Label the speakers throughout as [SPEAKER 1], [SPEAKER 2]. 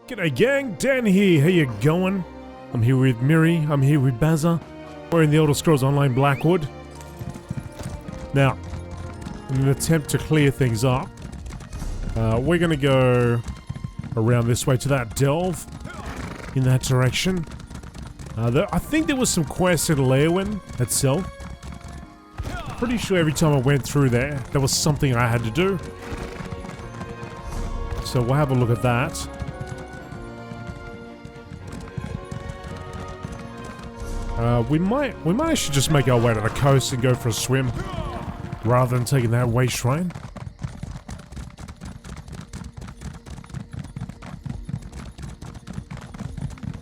[SPEAKER 1] G'day gang, Dan here, how you going? I'm here with Miri, I'm here with Bazza. We're in the Elder Scrolls Online Blackwood. Now, in an attempt to clear things up, we're gonna go around this way to that delve, in that direction. I think there was some quests in Leowin itself. I'm pretty sure every time I went through there was something I had to do. So we'll have a look at that. We might actually just make our way to the coast and go for a swim, rather than taking that way shrine.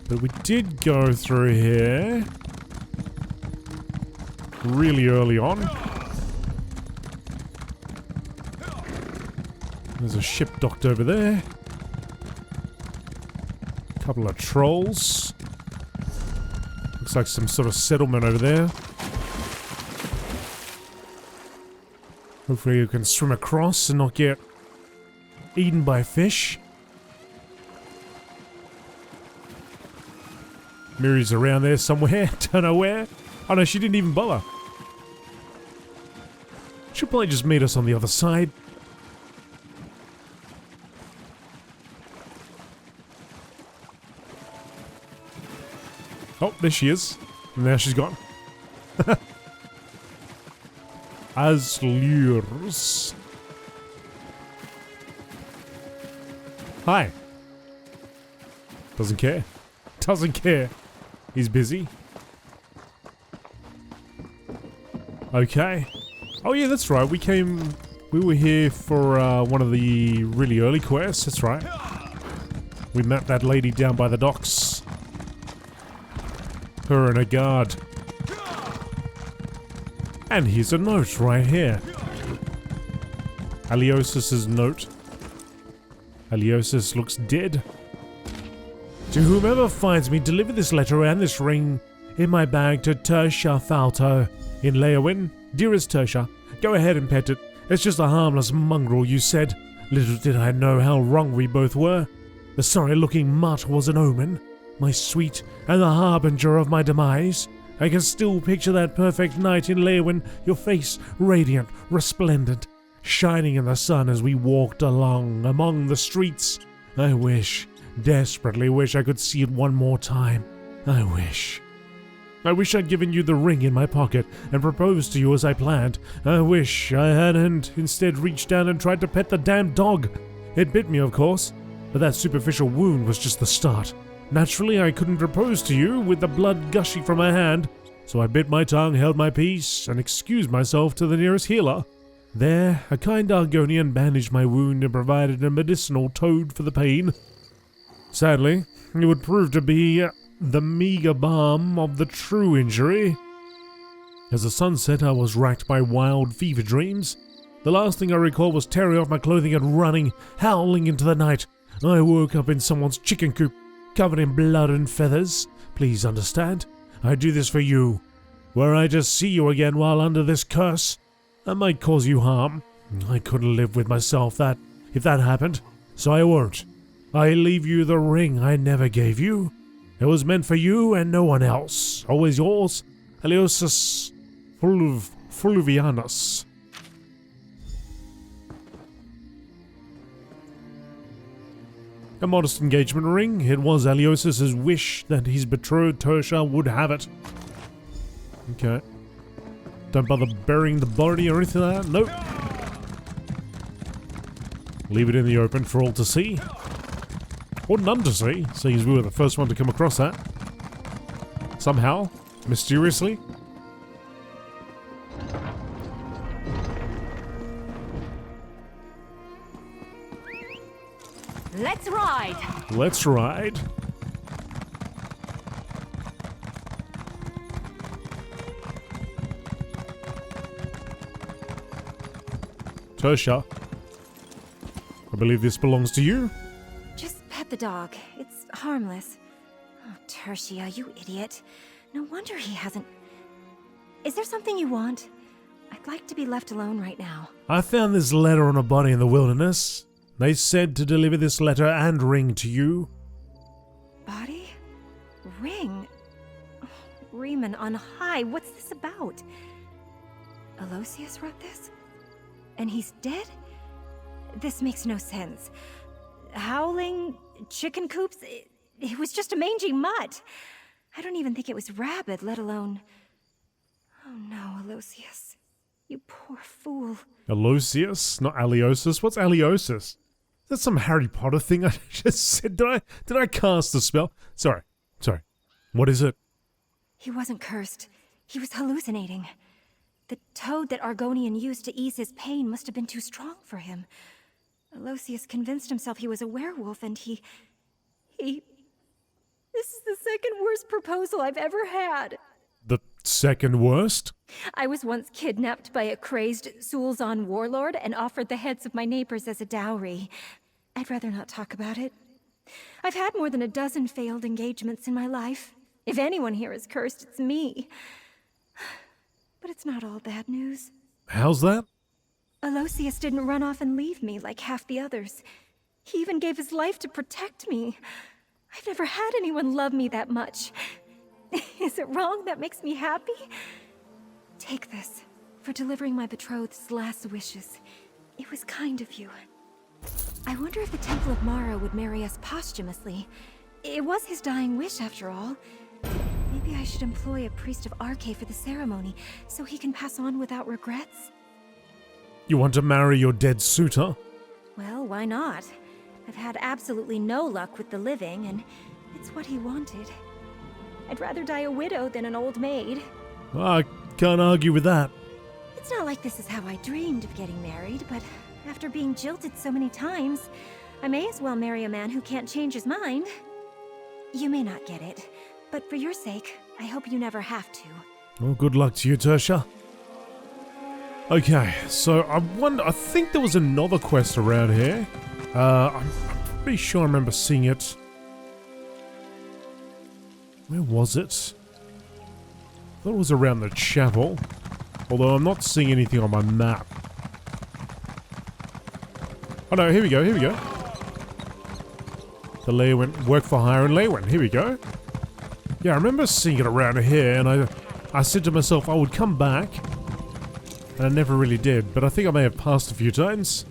[SPEAKER 1] But we did go through here really early on. There's a ship docked over there. A couple of trolls. Looks like some sort of settlement over there. Hopefully you can swim across and not get eaten by fish. Miri's around there somewhere. Don't know where. Oh no, she didn't even bother. She'll probably just meet us on the other side. Oh, there she is. And now she's gone. As lures. Hi. Doesn't care. Doesn't care. He's busy. Okay. Oh yeah, that's right. We were here for one of the really early quests. That's right. We met that lady down by the docks. Her and a guard. And here's a note right here. Aliosis's note. Aliosis looks dead. To whomever finds me, deliver this letter and this ring in my bag to Tertia Falto in Leowin. Dearest Tertia, go ahead and pet it. It's just a harmless mongrel, you said. Little did I know how wrong we both were. The sorry-looking mutt was an omen. My sweet, and the harbinger of my demise. I can still picture that perfect night in Leowin, your face radiant, resplendent, shining in the sun as we walked along among the streets. I wish, desperately wish I could see it one more time. I wish I'd given you the ring in my pocket and proposed to you as I planned. I wish I hadn't instead reached down and tried to pet the damn dog. It bit me, of course, but that superficial wound was just the start. Naturally, I couldn't propose to you with the blood gushing from my hand, so I bit my tongue, held my peace, and excused myself to the nearest healer. There, a kind Argonian bandaged my wound and provided a medicinal toad for the pain. Sadly, it would prove to be the meager balm of the true injury. As the sun set, I was racked by wild fever dreams. The last thing I recall was tearing off my clothing and running, howling into the night. I woke up in someone's chicken coop, covered in blood and feathers. Please understand, I do this for you. Were I to see you again while under this curse, I might cause you harm. I couldn't live with myself if that happened, so I won't. I leave you the ring I never gave you. It was meant for you and no one else. Always yours, Aliosis Fluvianus. A modest engagement ring. It was Aliosis's wish that his betrothed Tertia would have it. Okay. Don't bother burying the body or anything like that. Nope. Leave it in the open for all to see. Or none to see, seeing as we were the first one to come across that. Somehow. Mysteriously.
[SPEAKER 2] Let's ride!
[SPEAKER 1] Let's ride. Tertia, I believe this belongs to you.
[SPEAKER 2] Just pet the dog. It's harmless. Oh, Tertia, you idiot. No wonder he hasn't... Is there something you want? I'd like to be left alone right now.
[SPEAKER 1] I found this letter on a body in the wilderness. They said to deliver this letter and ring to you.
[SPEAKER 2] body? Ring? Oh, Riemann on high, what's this about? Aloysius wrote this? And he's dead? This makes no sense. Howling, chicken coops, it was just a mangy mutt. I don't even think it was rabid, let alone... Oh no, Aloysius. You poor fool.
[SPEAKER 1] Aloysius? Not Aliosis? What's Aliosis? Is that some Harry Potter thing I just said? Did I cast a spell? Sorry. What is it?
[SPEAKER 2] He wasn't cursed. He was hallucinating. The toad that Argonian used to ease his pain must have been too strong for him. Aloysius convinced himself he was a werewolf, and he... This is the second worst proposal I've ever had.
[SPEAKER 1] The second worst?
[SPEAKER 2] I was once kidnapped by a crazed Sulzon warlord and offered the heads of my neighbors as a dowry. I'd rather not talk about it. I've had more than a dozen failed engagements in my life. If anyone here is cursed, it's me. But it's not all bad news.
[SPEAKER 1] How's that?
[SPEAKER 2] Aloysius didn't run off and leave me like half the others. He even gave his life to protect me. I've never had anyone love me that much. Is it wrong that makes me happy? Take this, for delivering my betrothed's last wishes. It was kind of you. I wonder if the Temple of Mara would marry us posthumously. It was his dying wish, after all. Maybe I should employ a priest of Arche for the ceremony, so he can pass on without regrets?
[SPEAKER 1] You want to marry your dead suitor?
[SPEAKER 2] Well, why not? I've had absolutely no luck with the living, and it's what he wanted. I'd rather die a widow than an old maid.
[SPEAKER 1] I can't argue with that.
[SPEAKER 2] It's not like this is how I dreamed of getting married, but after being jilted so many times, I may as well marry a man who can't change his mind. You may not get it, but for your sake, I hope you never have to.
[SPEAKER 1] Well, good luck to you, Tertia. Okay, so I think there was another quest around here. I'm pretty sure I remember seeing it. Where was it? I thought it was around the chapel. Although I'm not seeing anything on my map. Oh no, here we go. The Leywin, work for hire in Leywin. Here we go. Yeah, I remember seeing it around here, and I said to myself I would come back. And I never really did, but I think I may have passed a few times.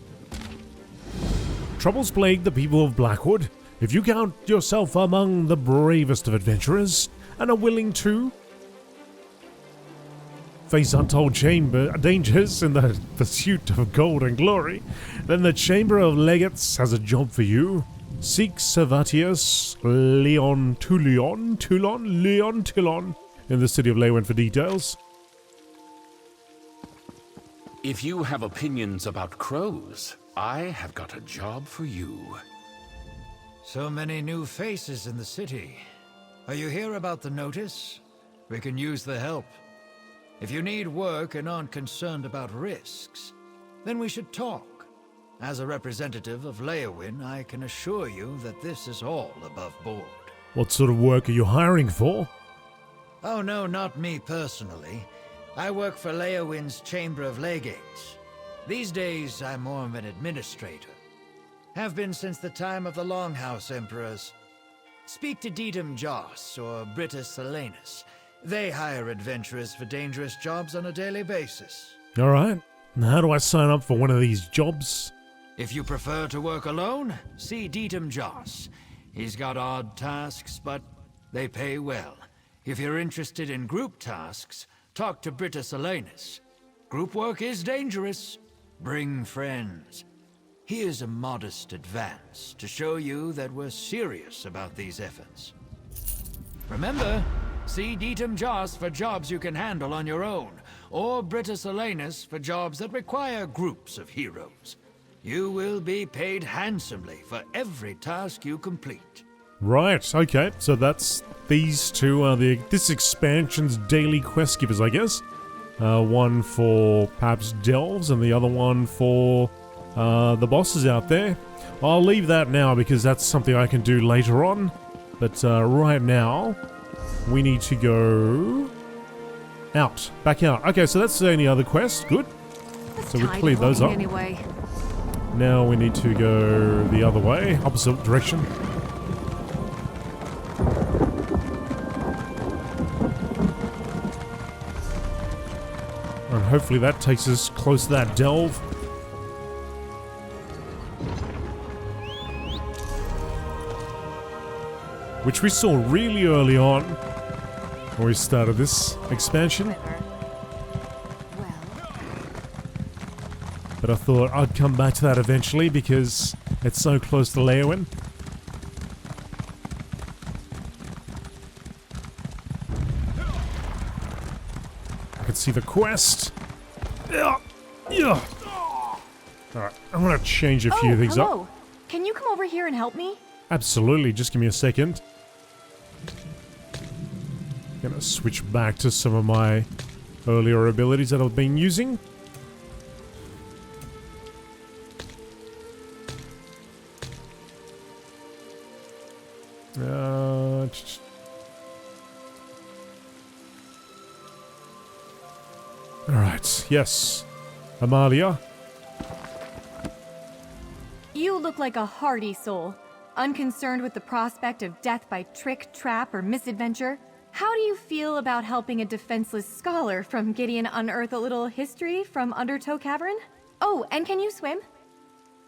[SPEAKER 1] Troubles plague the people of Blackwood. If you count yourself among the bravest of adventurers, and are willing to face untold dangers in the pursuit of gold and glory, then the Chamber of Legates has a job for you. Seek Servatius Leon Tillon in the city of Leywin for details.
[SPEAKER 3] If you have opinions about crows, I have got a job for you.
[SPEAKER 4] So many new faces in the city. Are you here about the notice? We can use the help. If you need work and aren't concerned about risks, then we should talk. As a representative of Leywin, I can assure you that this is all above board.
[SPEAKER 1] What sort of work are you hiring for?
[SPEAKER 4] Oh no, not me personally. I work for Leywin's Chamber of Legates. These days, I'm more of an administrator. Have been since the time of the Longhouse Emperors. Speak to Dietm Joss or Britus Silenus. They hire adventurers for dangerous jobs on a daily basis.
[SPEAKER 1] Alright, how do I sign up for one of these jobs?
[SPEAKER 4] If you prefer to work alone, see Dietm Joss. He's got odd tasks, but they pay well. If you're interested in group tasks, talk to Britus Silenus. Group work is dangerous. Bring friends. Here's a modest advance to show you that we're serious about these efforts. Remember, see Dietm Joss for jobs you can handle on your own, or Britus Silenus for jobs that require groups of heroes. You will be paid handsomely for every task you complete.
[SPEAKER 1] Right, okay, so that's these two are this expansion's daily quest givers, I guess. One for perhaps delves and the other one for the bosses out there. I'll leave that now because that's something I can do later on. But right now, we need to go out, back out. Okay, so that's the only other quest. Good. So we cleared those up.
[SPEAKER 2] Anyway.
[SPEAKER 1] Now we need to go the other way, opposite direction. hopefully that takes us close to that delve. Which we saw really early on when we started this expansion. But I thought I'd come back to that eventually because it's so close to Leyawiin. I can see the quest. Yeah. Alright, I'm gonna change a few things
[SPEAKER 2] hello.
[SPEAKER 1] up.
[SPEAKER 2] Can you come over here and help me?
[SPEAKER 1] Absolutely, just give me a second. Gonna switch back to some of my earlier abilities that I've been using. Alright, yes. Amalia.
[SPEAKER 2] You look like a hardy soul, unconcerned with the prospect of death by trick, trap, or misadventure. How do you feel about helping a defenseless scholar from Gideon unearth a little history from Undertow Cavern? Oh, and can you swim?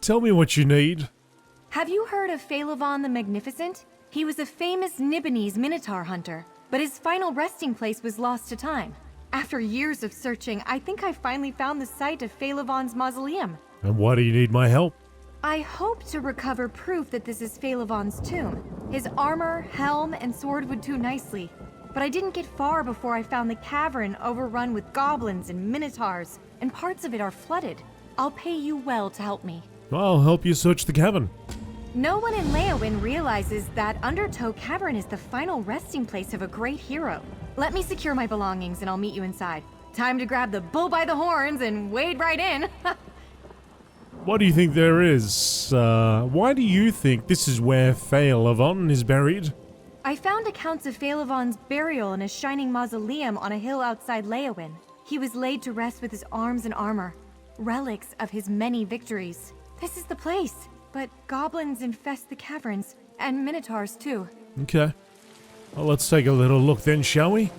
[SPEAKER 1] Tell me what you need.
[SPEAKER 2] Have you heard of Phaelivon the Magnificent? He was a famous Nibonese Minotaur hunter, but his final resting place was lost to time. After years of searching, I think I finally found the site of Phaelivon's mausoleum.
[SPEAKER 1] And why do you need my help?
[SPEAKER 2] I hope to recover proof that this is Phaelivon's tomb. His armor, helm, and sword would do nicely. But I didn't get far before I found the cavern overrun with goblins and minotaurs, and parts of it are flooded. I'll pay you well to help me.
[SPEAKER 1] I'll help you search the cavern.
[SPEAKER 2] No one in Leyawiin realizes that Undertow Cavern is the final resting place of a great hero. Let me secure my belongings and I'll meet you inside. Time to grab the bull by the horns and wade right in.
[SPEAKER 1] What do you think there is? Why do you think this is where Phaelivon is buried?
[SPEAKER 2] I found accounts of Phaelivon's burial in a shining mausoleum on a hill outside Leyawiin. He was laid to rest with his arms and armor, relics of his many victories. This is the place, but goblins infest the caverns, and minotaurs too.
[SPEAKER 1] Okay. Well, let's take a little look then, shall we?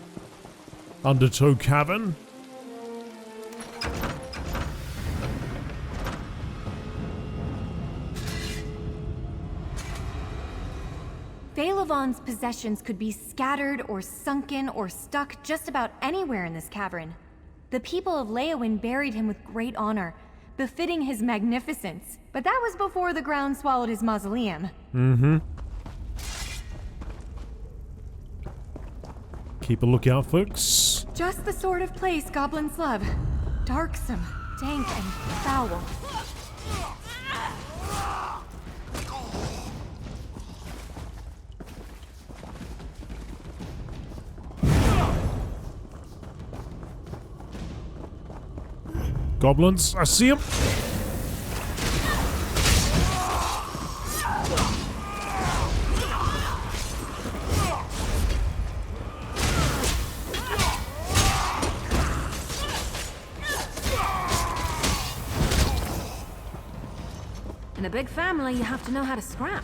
[SPEAKER 1] Undertow Cavern.
[SPEAKER 2] Phaelivon's possessions could be scattered or sunken or stuck just about anywhere in this cavern. The people of Leyawiin buried him with great honor, befitting his magnificence. But that was before the ground swallowed his mausoleum.
[SPEAKER 1] Mm-hmm. Keep a lookout, folks.
[SPEAKER 2] Just the sort of place goblins love. Darksome, dank, and foul.
[SPEAKER 1] Goblins, I see them.
[SPEAKER 2] In a big family, you have to know how to scrap.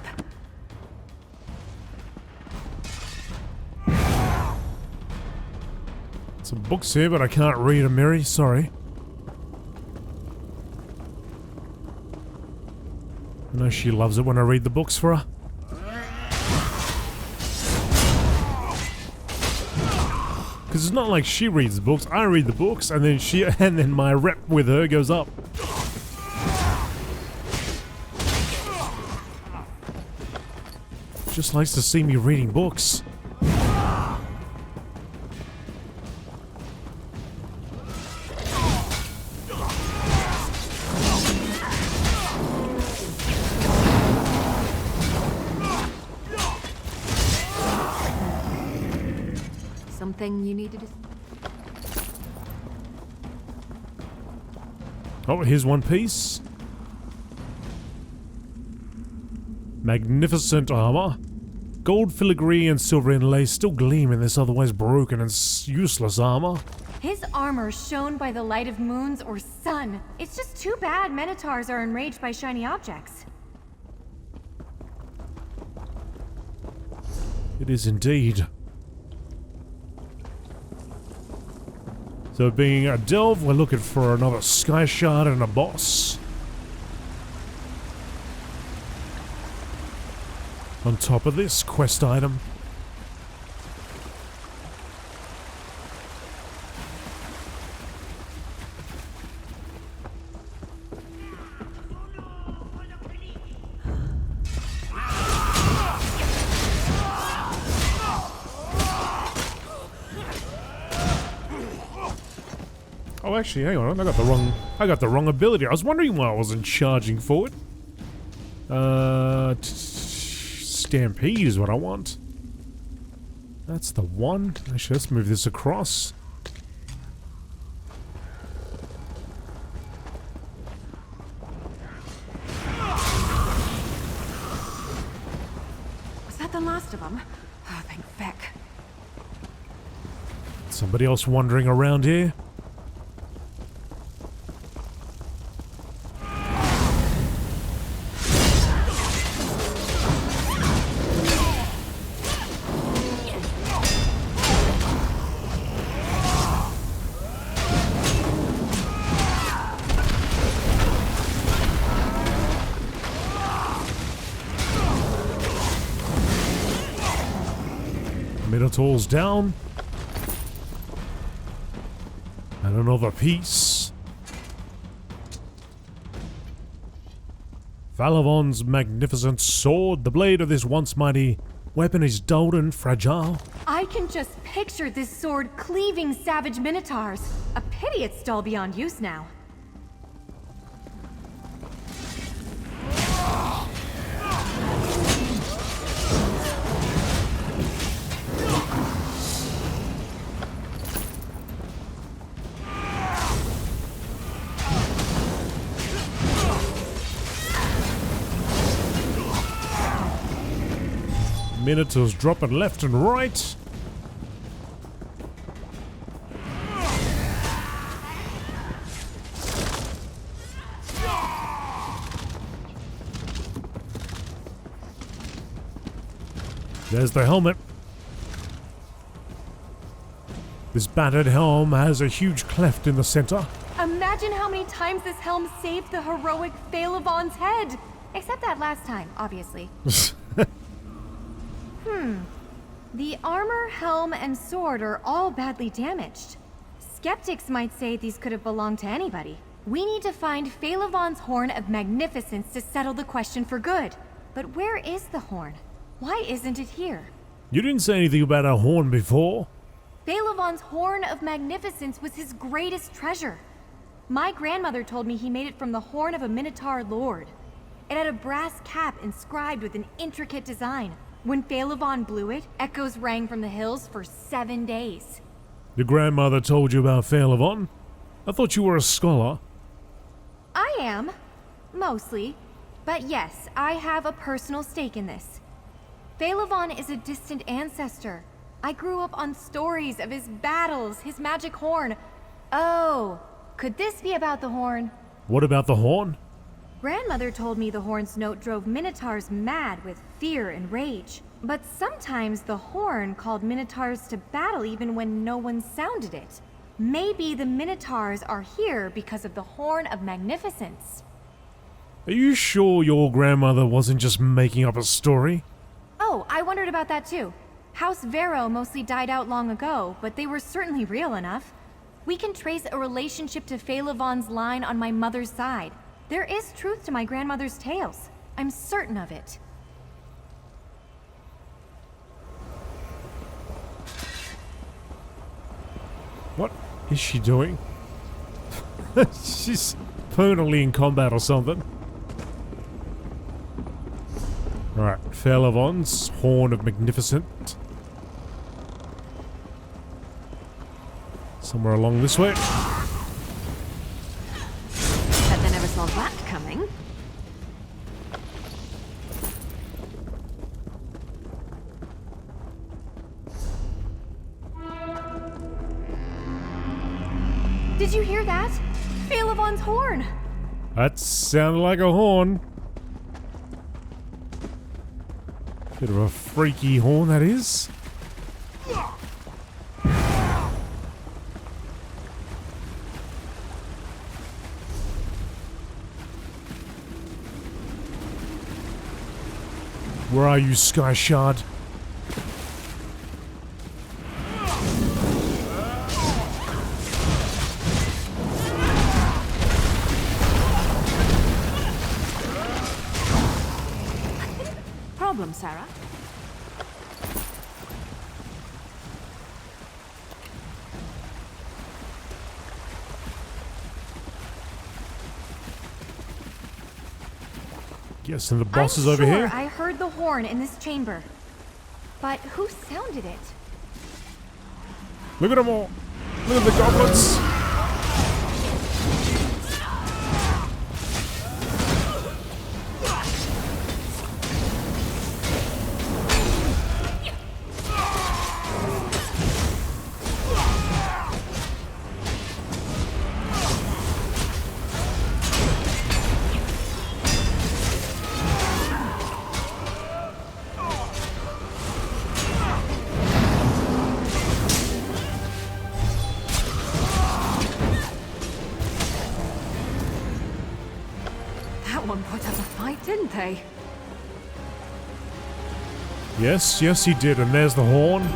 [SPEAKER 1] Some books here, but I can't read them, Mary. Sorry. I know she loves it when I read the books for her. Because it's not like she reads the books, I read the books, and then my rep with her goes up. Just likes to see me reading books.
[SPEAKER 2] Something you needed to...
[SPEAKER 1] Oh, here's one piece. Magnificent armor. Gold filigree and silver inlay still gleam in this otherwise broken and useless armor.
[SPEAKER 2] His armor shone by the light of moons or sun. It's just too bad minotaurs are enraged by shiny objects.
[SPEAKER 1] It is indeed. So being a delve, we're looking for another sky shard and a boss. On top of this quest item. Oh, actually, hang on. I got the wrong ability. I was wondering why I wasn't charging forward. Stampede is what I want. That's the one. Actually, let's move this across.
[SPEAKER 2] Was that the last of them? Oh, thank feck.
[SPEAKER 1] Somebody else wandering around here? Minotaur's down. And another piece. Valavon's magnificent sword. The blade of this once mighty weapon is dull and fragile.
[SPEAKER 2] I can just picture this sword cleaving savage minotaurs. A pity it's dull beyond use now.
[SPEAKER 1] Minotaurs dropping left and right. There's the helmet. This battered helm has a huge cleft in the center.
[SPEAKER 2] Imagine how many times this helm saved the heroic Phalavon's head. Except that last time, obviously. The armor, helm, and sword are all badly damaged. Skeptics might say these could have belonged to anybody. We need to find Phalavon's Horn of Magnificence to settle the question for good. But where is the horn? Why isn't it here?
[SPEAKER 1] You didn't say anything about a horn before.
[SPEAKER 2] Phalavon's Horn of Magnificence was his greatest treasure. My grandmother told me he made it from the horn of a Minotaur lord. It had a brass cap inscribed with an intricate design. When Phalavon blew it, echoes rang from the hills for 7 days.
[SPEAKER 1] Your grandmother told you about Phalavon? I thought you were a scholar.
[SPEAKER 2] I am. Mostly. But yes, I have a personal stake in this. Phalavon is a distant ancestor. I grew up on stories of his battles, his magic horn. Oh, could this be about the horn?
[SPEAKER 1] What about the horn?
[SPEAKER 2] Grandmother told me the horn's note drove minotaurs mad with fear and rage. But sometimes the horn called minotaurs to battle even when no one sounded it. Maybe the minotaurs are here because of the Horn of Magnificence.
[SPEAKER 1] Are you sure your grandmother wasn't just making up a story?
[SPEAKER 2] Oh, I wondered about that too. House Vero mostly died out long ago, but they were certainly real enough. We can trace a relationship to Phalavon's line on my mother's side. There is truth to my grandmother's tales. I'm certain of it.
[SPEAKER 1] What is she doing? She's permanently in combat or something. Alright, Phalavon's Horn of Magnificent. Somewhere along this way.
[SPEAKER 2] Bet they never saw that coming. Did you hear that? Phalavon's horn!
[SPEAKER 1] That sounded like a horn. Bit of a freaky horn, that is. Where are you, Sky Shard?
[SPEAKER 2] Problem, Sarah?
[SPEAKER 1] Guessing the boss is over
[SPEAKER 2] I'm
[SPEAKER 1] here.
[SPEAKER 2] sure I heard the horn in this chamber. But who sounded it?
[SPEAKER 1] Look at them all. Look at the goblins.
[SPEAKER 2] That one put up a fight, didn't they?
[SPEAKER 1] Yes, yes, he did. And there's the horn.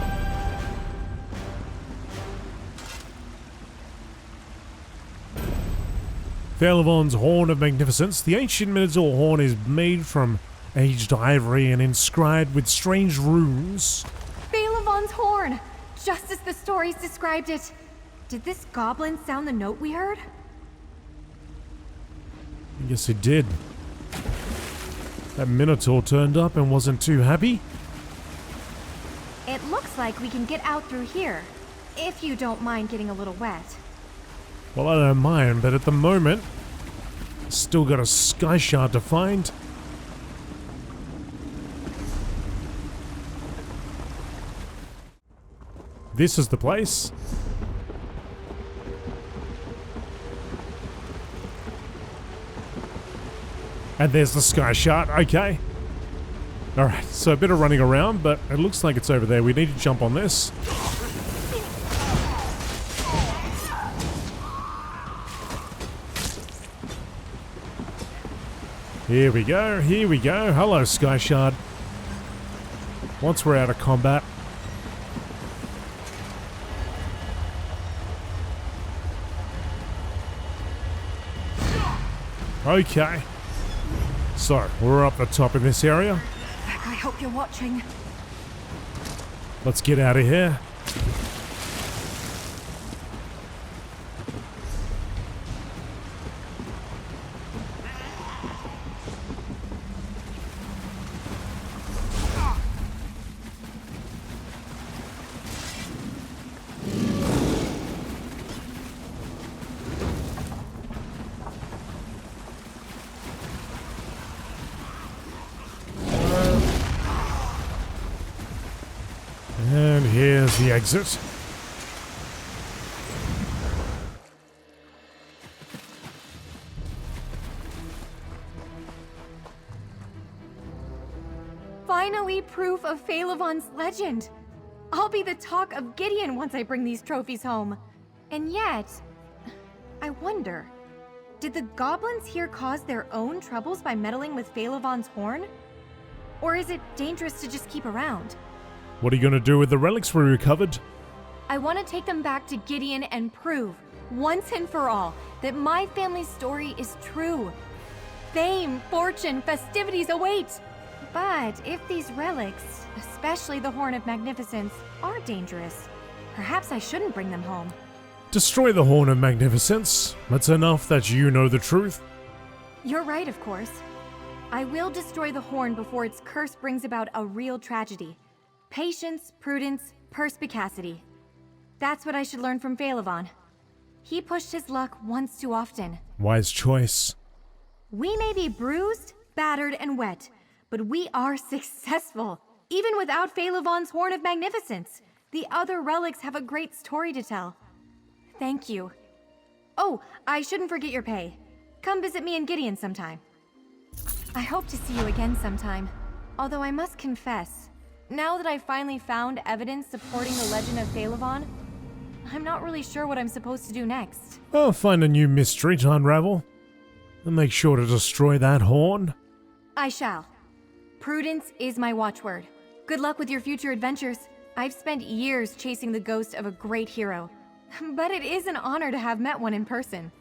[SPEAKER 1] Faelavon's Horn of Magnificence. The ancient Minotaur horn is made from aged ivory and inscribed with strange runes.
[SPEAKER 2] Faelavon's horn! Just as the stories described it. Did this goblin sound the note we heard?
[SPEAKER 1] Yes, it did. That Minotaur turned up and wasn't too happy.
[SPEAKER 2] It looks like we can get out through here, if you don't mind getting a little wet.
[SPEAKER 1] Well, I don't mind, but at the moment, still got a Sky Shard to find. This is the place. And there's the Sky Shard, okay. Alright, so a bit of running around, but it looks like it's over there. We need to jump on this. Here we go, here we go. Hello, Sky Shard. Once we're out of combat. Okay. So, we're up the top in this area.
[SPEAKER 2] Beck, I hope you're watching.
[SPEAKER 1] Let's get out of here. And here's the exit.
[SPEAKER 2] Finally, proof of Faelavon's legend. I'll be the talk of Gideon once I bring these trophies home. And yet, I wonder, did the goblins here cause their own troubles by meddling with Faelavon's horn? Or is it dangerous to just keep around?
[SPEAKER 1] What are you going to do with the relics we recovered?
[SPEAKER 2] I want to take them back to Gideon and prove, once and for all, that my family's story is true. Fame, fortune, festivities await. But if these relics, especially the Horn of Magnificence, are dangerous, perhaps I shouldn't bring them home.
[SPEAKER 1] Destroy the Horn of Magnificence. That's enough that you know the truth.
[SPEAKER 2] You're right, of course. I will destroy the horn before its curse brings about a real tragedy. Patience, prudence, perspicacity. That's what I should learn from Faelavon. He pushed his luck once too often.
[SPEAKER 1] Wise choice.
[SPEAKER 2] We may be bruised, battered, and wet, but we are successful. Even without Faelavon's Horn of Magnificence, the other relics have a great story to tell. Thank you. Oh, I shouldn't forget your pay. Come visit me and Gideon sometime. I hope to see you again sometime. Although I must confess, now that I've finally found evidence supporting the legend of Faelavon, I'm not really sure what I'm supposed to do next.
[SPEAKER 1] I'll find a new mystery to unravel. And make sure to destroy that horn.
[SPEAKER 2] I shall.
[SPEAKER 5] Prudence is my watchword. Good luck with your future adventures. I've spent years chasing the ghost of a great hero, but it is an honor to have met one in person.